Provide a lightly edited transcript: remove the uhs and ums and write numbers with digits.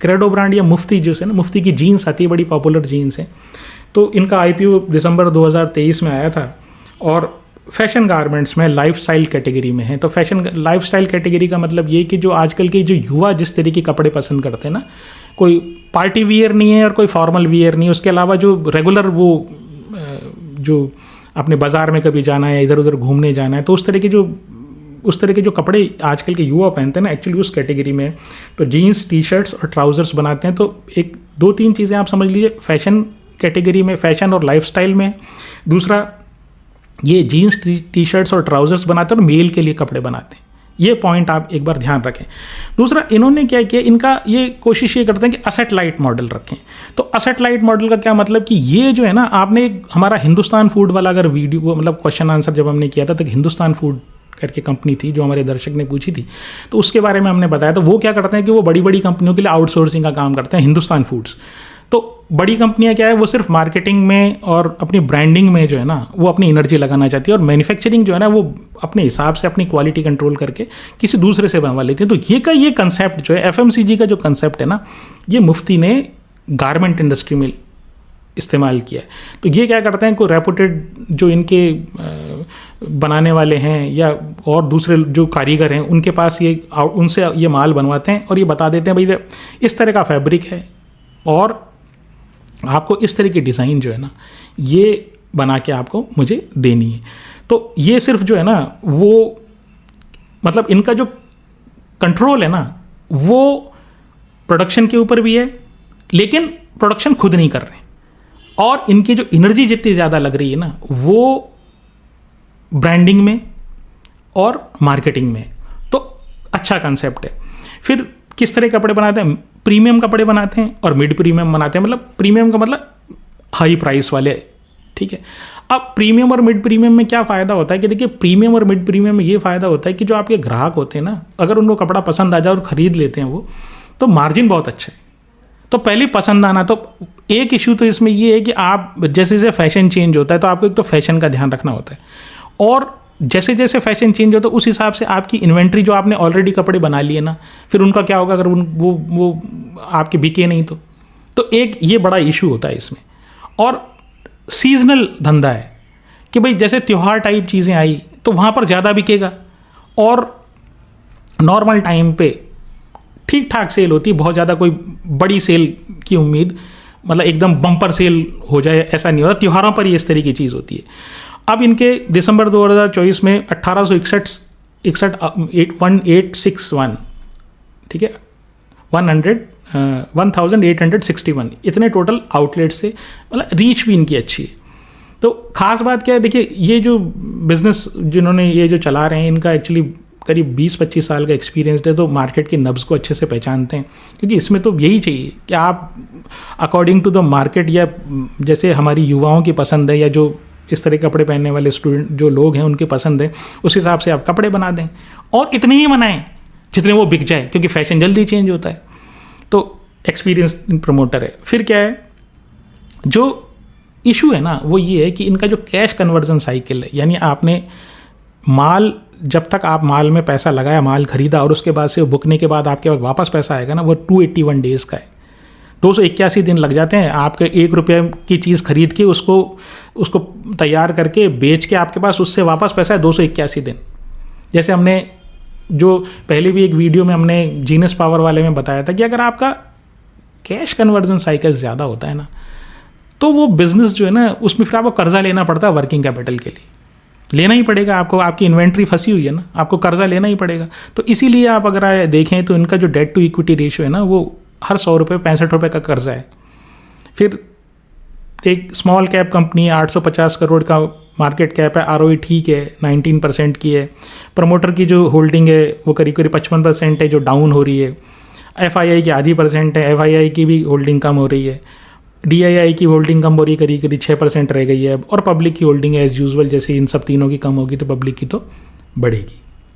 Credo brand या मुफ्ती जो है ना, मुफ्ती की जीन्स आती है, बड़ी पॉपुलर जीन्स है। तो इनका IPO दिसंबर 2023 में आया था और फैशन गारमेंट्स में लाइफस्टाइल कैटेगरी में है। तो फैशन लाइफस्टाइल कैटेगरी का मतलब ये कि जो आजकल के जो युवा जिस तरह के कपड़े पसंद करते हैं ना, कोई पार्टी वियर नहीं है और कोई फॉर्मल वियर नहीं है, उसके अलावा जो रेगुलर वो जो अपने बाज़ार में कभी जाना है, इधर उधर घूमने जाना है, तो उस तरह के जो कपड़े आजकल के युवा पहनते हैं ना, एक्चुअली उस कैटेगरी में। तो जीन्स, टी शर्ट्स और ट्राउज़र्स बनाते हैं। तो एक 2-3 चीज़ें आप समझ लीजिए, फैशन कैटेगरी में, फैशन और लाइफस्टाइल में। दूसरा, ये जीन्स, टी शर्ट्स और ट्राउज़र्स बनाते हैं और मेल के लिए कपड़े बनाते हैं। ये पॉइंट आप एक बार ध्यान रखें। दूसरा, इन्होंने क्या किया, इनका ये कोशिश ये करते हैं कि असेट लाइट मॉडल रखें। तो असेट लाइट मॉडल का क्या मतलब कि ये जो है ना, आपने हमारा हिंदुस्तान फूड वाला अगर वीडियो मतलब क्वेश्चन आंसर जब हमने किया था, तो हिंदुस्तान फूड करके कंपनी थी जो हमारे दर्शक ने पूछी थी, तो उसके बारे में हमने बताया। तो वो क्या करते हैं कि वो बड़ी बड़ी कंपनियों के लिए आउटसोर्सिंग का काम करते हैं, हिंदुस्तान फूड्स। तो बड़ी कंपनियां क्या है, वो सिर्फ मार्केटिंग में और अपनी ब्रांडिंग में जो है ना, वो अपनी एनर्जी लगाना चाहती है, और मैन्युफैक्चरिंग जो है ना, वो अपने हिसाब से अपनी क्वालिटी कंट्रोल करके किसी दूसरे से बनवा लेती है। तो ये कंसेप्ट जो है, FMCG का जो कंसेप्ट है ना, ये मुफ्ती ने गारमेंट इंडस्ट्री में इस्तेमाल किया है। तो ये क्या करते हैं, कोई रेपुटेड जो इनके बनाने वाले हैं या और दूसरे जो कारीगर हैं, उनके पास उनसे ये माल बनवाते हैं और ये बता देते हैं भाई इस तरह का फैब्रिक है और आपको इस तरह की डिज़ाइन जो है ना, ये बना के आपको मुझे देनी है। तो ये सिर्फ जो है ना, वो मतलब इनका जो कंट्रोल है ना, वो प्रोडक्शन के ऊपर भी है, लेकिन प्रोडक्शन खुद नहीं कर रहे, और इनकी जो एनर्जी जितनी ज़्यादा लग रही है ना, वो ब्रांडिंग में और मार्केटिंग में। तो अच्छा कंसेप्ट है। फिर किस तरह कपड़े बनाते हैं, प्रीमियम कपड़े बनाते हैं और मिड प्रीमियम बनाते हैं। मतलब प्रीमियम का मतलब हाई प्राइस वाले, ठीक है। अब प्रीमियम और मिड प्रीमियम में क्या फ़ायदा होता है कि देखिए, प्रीमियम और मिड प्रीमियम में ये फ़ायदा होता है कि जो आपके ग्राहक होते हैं ना, अगर उनको कपड़ा पसंद आ जाए और ख़रीद लेते हैं वो, तो मार्जिन बहुत अच्छा है। तो पहले पसंद आना। तो एक इशू तो इसमें ये है कि आप जैसे जैसे फैशन चेंज होता है, तो आपको एक तो फैशन का ध्यान रखना होता है, और जैसे जैसे फैशन चेंज होता है उस हिसाब से आपकी इन्वेंट्री जो आपने ऑलरेडी कपड़े बना लिए ना, फिर उनका क्या होगा अगर वो आपके बिके नहीं तो एक ये बड़ा इशू होता है इसमें। और सीजनल धंधा है कि भाई जैसे त्यौहार टाइप चीज़ें आई तो वहाँ पर ज़्यादा बिकेगा, और नॉर्मल टाइम पे ठीक ठाक सेल होती है। बहुत ज़्यादा कोई बड़ी सेल की उम्मीद, मतलब एकदम बम्पर सेल हो जाए ऐसा नहीं होता। त्योहारों पर ही इस तरह की चीज़ होती है। अब इनके दिसंबर 2024 में 1861, ठीक है, 1861 इतने टोटल आउटलेट्स से, मतलब रीच भी इनकी अच्छी है। तो ख़ास बात क्या है, देखिए ये जो बिज़नेस जिन्होंने ये जो चला रहे हैं, इनका एक्चुअली करीब 20-25 साल का एक्सपीरियंस है, तो मार्केट की नब्ज़ को अच्छे से पहचानते हैं। क्योंकि इसमें तो यही चाहिए कि आप अकॉर्डिंग टू द मार्केट, या जैसे हमारी युवाओं की पसंद है या जो इस तरह के कपड़े पहनने वाले स्टूडेंट जो लोग हैं उनके पसंद है, उस हिसाब से आप कपड़े बना दें, और इतने ही बनाएं जितने वो बिक जाए, क्योंकि फैशन जल्दी चेंज होता है। तो एक्सपीरियंस प्रमोटर है। फिर क्या है, जो इशू है ना, वो ये है कि इनका जो कैश कन्वर्जन साइकिल है, यानी आपने माल, जब तक आप माल में पैसा लगाया, माल खरीदा, और उसके बाद से बुकने के बाद आपके पास वापस पैसा आएगा ना, वो 281 डेज़ का है। 281 दिन लग जाते हैं आपके 1 रुपये की चीज़ खरीद के उसको तैयार करके बेच के आपके पास उससे वापस पैसा है 281 दिन। जैसे हमने जो पहले भी एक वीडियो में हमने जीनस पावर वाले में बताया था कि अगर आपका कैश कन्वर्जन साइकिल ज़्यादा होता है ना, तो वो बिज़नेस जो है ना, उसमें फिर आपको कर्जा लेना पड़ता है वर्किंग कैपिटल के लिए, लेना ही पड़ेगा आपको। आपकी इन्वेंट्री फंसी हुई है ना, आपको कर्जा लेना ही पड़ेगा। तो इसीलिए आप अगर देखें तो इनका जो डेट टू इक्विटी रेशियो है ना, वो हर 100 रुपये 65 रुपये का कर्जा है। फिर एक स्मॉल कैप कंपनी है, 850 करोड़ का मार्केट कैप है, ROE ठीक है, 19% की है। प्रमोटर की जो होल्डिंग है वो करीब 55% है, जो डाउन हो रही है। FII की आधी % है, FII की भी होल्डिंग कम हो रही है। DII की होल्डिंग कम हो रही है, करीब 6% रह गई है। और पब्लिक की होल्डिंग है एज़ यूजुअल, जैसे इन सब तीनों की कम होगी तो पब्लिक की तो बढ़ेगी।